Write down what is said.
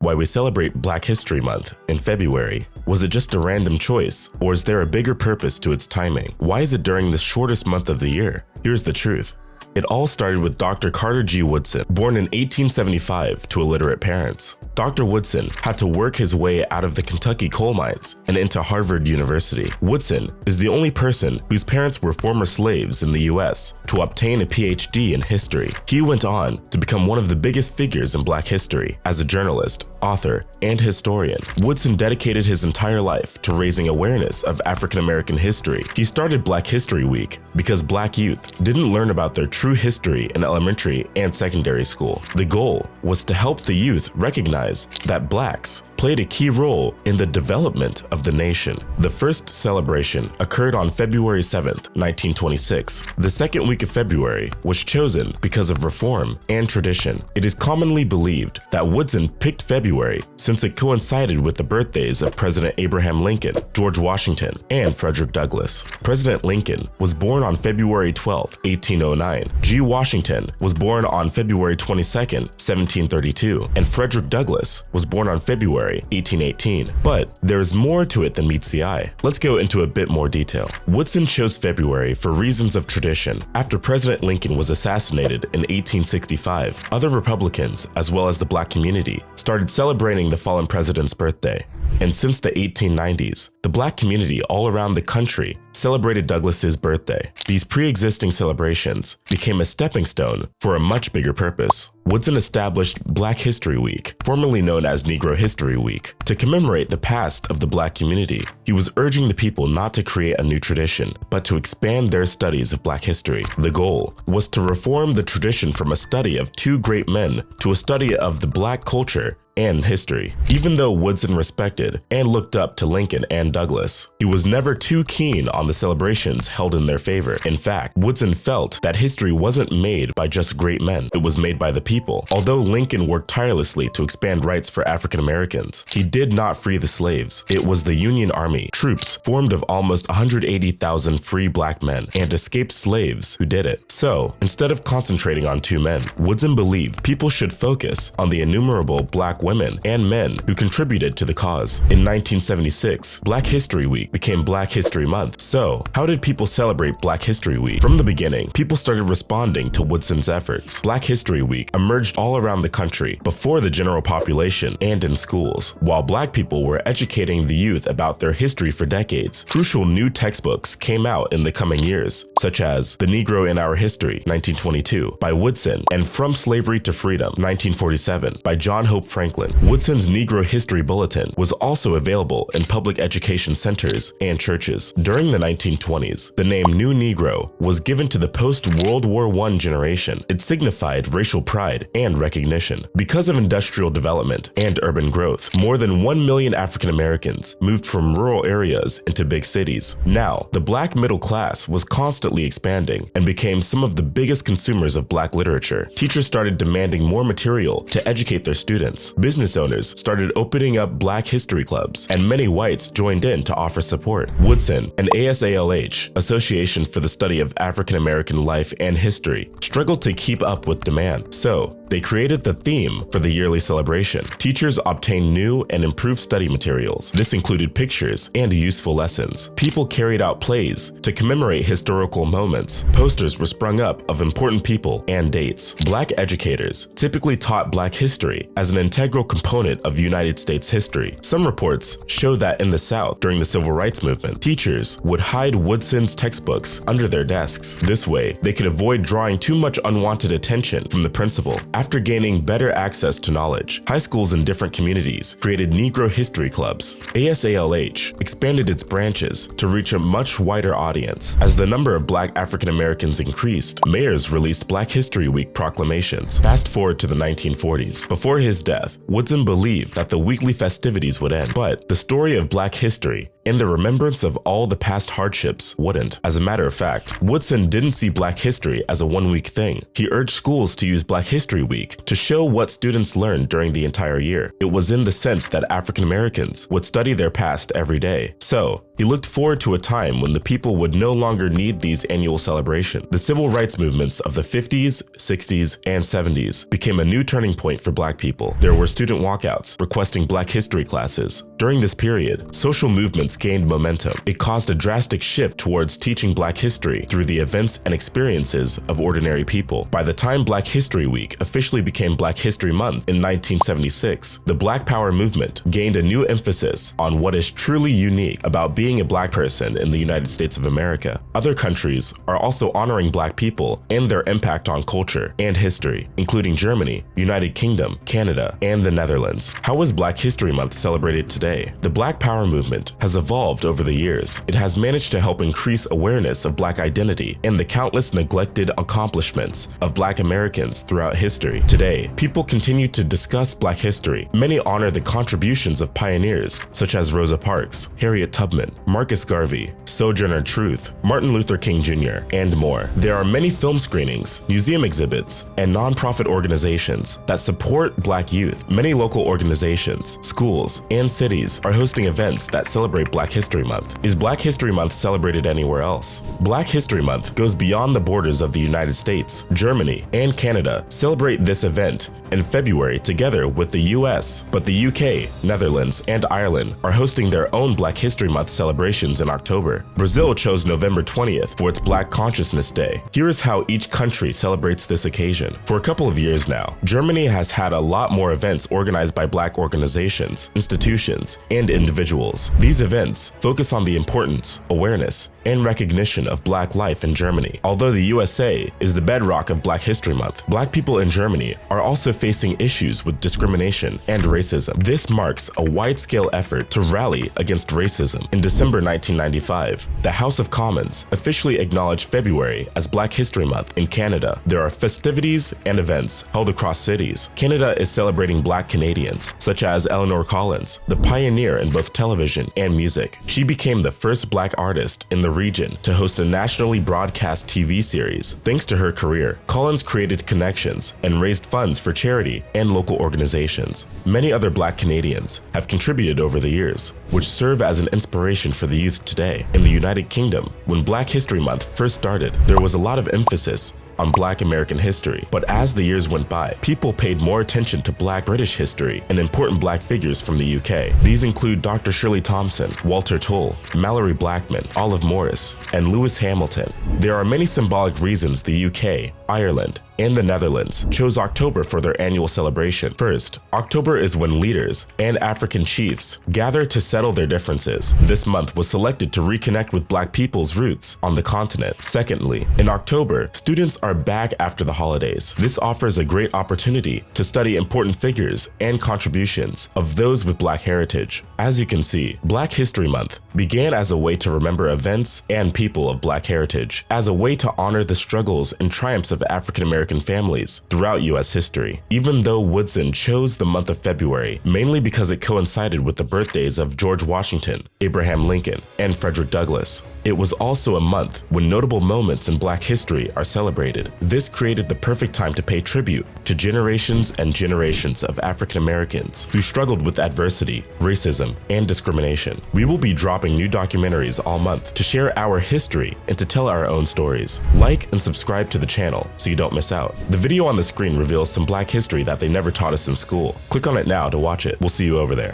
why we celebrate Black History Month in February. Was it just a random choice, or is there a bigger purpose to its timing? Why is it during the shortest month of the year? Here's the truth. It all started with Dr. Carter G. Woodson, born in 1875 to illiterate parents. Dr. Woodson had to work his way out of the Kentucky coal mines and into Harvard University. Woodson is the only person whose parents were former slaves in the US to obtain a PhD in history. He went on to become one of the biggest figures in Black history as a journalist, author, and historian. Woodson dedicated his entire life to raising awareness of African American history. He started Black History Week because Black youth didn't learn about their true history in elementary and secondary school. The goal was to help the youth recognize that Blacks played a key role in the development of the nation. The first celebration occurred on February 7th, 1926. The second week of February was chosen because of reform and tradition. It is commonly believed that Woodson picked February since it coincided with the birthdays of President Abraham Lincoln, George Washington, and Frederick Douglass. President Lincoln was born on February 12, 1809. G. Washington was born on February 22, 1732, and Frederick Douglass was born on February 1818. But there is more to it than meets the eye. Let's go into a bit more detail. Woodson chose February for reasons of tradition. After President Lincoln was assassinated in 1865, other Republicans, as well as the Black community, started celebrating the fallen president's birthday. And since the 1890s, the Black community all around the country celebrated Douglass's birthday. These pre-existing celebrations became a stepping stone for a much bigger purpose. Woodson established Black History Week, formerly known as Negro History Week, to commemorate the past of the Black community. He was urging the people not to create a new tradition, but to expand their studies of Black history. The goal was to reform the tradition from a study of two great men to a study of the Black culture and history. Even though Woodson respected and looked up to Lincoln and Douglass, he was never too keen on the celebrations held in their favor. In fact, Woodson felt that history wasn't made by just great men, it was made by the people. Although Lincoln worked tirelessly to expand rights for African Americans, he did not free the slaves. It was the Union Army, troops formed of almost 180,000 free Black men and escaped slaves who did it. So, instead of concentrating on two men, Woodson believed people should focus on the innumerable Black women and men who contributed to the cause. In 1976, Black History Week became Black History Month. So, how did people celebrate Black History Week? From the beginning, people started responding to Woodson's efforts. Black History Week emerged all around the country, before the general population and in schools. While Black people were educating the youth about their history for decades, crucial new textbooks came out in the coming years, such as The Negro in Our History, 1922, by Woodson, and From Slavery to Freedom, 1947, by John Hope Franklin. Woodson's Negro History Bulletin was also available in public education centers and churches. During the 1920s, the name New Negro was given to the post-World War I generation. It signified racial pride and recognition. Because of industrial development and urban growth, more than 1 million African Americans moved from rural areas into big cities. Now, the Black middle class was constantly expanding and became some of the biggest consumers of Black literature. Teachers started demanding more material to educate their students. Business owners started opening up Black history clubs, and many whites joined in to offer support. Woodson and ASALH, Association for the Study of African American Life and History, struggled to keep up with demand. So, they created the theme for the yearly celebration. Teachers obtained new and improved study materials. This included pictures and useful lessons. People carried out plays to commemorate historical moments. Posters were sprung up of important people and dates. Black educators typically taught Black history as an integral component of United States history. Some reports show that in the South, during the Civil Rights Movement, teachers would hide Woodson's textbooks under their desks. This way, they could avoid drawing too much unwanted attention from the principal. After gaining better access to knowledge, high schools in different communities created Negro history clubs. ASALH expanded its branches to reach a much wider audience. As the number of Black African Americans increased, mayors released Black History Week proclamations. Fast forward to the 1940s. Before his death, Woodson believed that the weekly festivities would end, but the story of Black history and the remembrance of all the past hardships wouldn't. As a matter of fact, Woodson didn't see Black history as a one-week thing. He urged schools to use Black History Week to show what students learned during the entire year. It was in the sense that African Americans would study their past every day. So, he looked forward to a time when the people would no longer need these annual celebrations. The civil rights movements of the 50s, 60s, and 70s became a new turning point for Black people. There were student walkouts requesting Black history classes. During this period, social movements gained momentum. It caused a drastic shift towards teaching Black history through the events and experiences of ordinary people. By the time Black History Week officially became Black History Month in 1976, the Black Power movement gained a new emphasis on what is truly unique about being a Black person in the United States of America. Other countries are also honoring Black people and their impact on culture and history, including Germany, United Kingdom, Canada, and the Netherlands. How is Black History Month celebrated today? The Black Power movement has evolved over the years. It has managed to help increase awareness of Black identity and the countless neglected accomplishments of Black Americans throughout history. Today, people continue to discuss Black history. Many honor the contributions of pioneers such as Rosa Parks, Harriet Tubman, Marcus Garvey, Sojourner Truth, Martin Luther King Jr., and more. There are many film screenings, museum exhibits, and nonprofit organizations that support Black youth. Many local organizations, schools, and cities are hosting events that celebrate Black History Month. Is Black History Month celebrated anywhere else? Black History Month goes beyond the borders of the United States. Germany and Canada celebrate this event in February together with the US, but the UK, Netherlands, and Ireland are hosting their own Black History Month celebrations in October. Brazil chose November 20th for its Black Consciousness Day. Here is how each country celebrates this occasion. For a couple of years now, Germany has had a lot more events organized by Black organizations, institutions, and individuals. These events focus on the importance, awareness, and recognition of Black life in Germany. Although the USA is the bedrock of Black History Month, Black people in Germany are also facing issues with discrimination and racism. This marks a wide-scale effort to rally against racism. In December 1995, the House of Commons officially acknowledged February as Black History Month. In Canada, there are festivities and events held across cities. Canada is celebrating Black Canadians, such as Eleanor Collins, the pioneer in both television and music. She became the first Black artist in the region to host a nationally broadcast TV series. Thanks to her career, Collins created connections and raised funds for charity and local organizations. Many other Black Canadians have contributed over the years, which serve as an inspiration for the youth today. In the United Kingdom, when Black History Month first started, there was a lot of emphasis on Black American history. But as the years went by, people paid more attention to Black British history and important Black figures from the UK. These include Dr. Shirley Thompson, Walter Tull, Mallory Blackman, Olive Morris, and Lewis Hamilton. There are many symbolic reasons the UK, Ireland, and the Netherlands chose October for their annual celebration. First, October is when leaders and African chiefs gather to settle their differences. This month was selected to reconnect with Black people's roots on the continent. Secondly, in October, students are back after the holidays. This offers a great opportunity to study important figures and contributions of those with Black heritage. As you can see, Black History Month began as a way to remember events and people of Black heritage, as a way to honor the struggles and triumphs of African American families throughout U.S. history. Even though Woodson chose the month of February mainly because it coincided with the birthdays of George Washington, Abraham Lincoln, and Frederick Douglass, it was also a month when notable moments in Black history are celebrated. This created the perfect time to pay tribute to generations and generations of African Americans who struggled with adversity, racism, and discrimination. We will be dropping new documentaries all month to share our history and to tell our own stories. Like and subscribe to the channel so you don't miss out. The video on the screen reveals some Black history that they never taught us in school. Click on it now to watch it. We'll see you over there.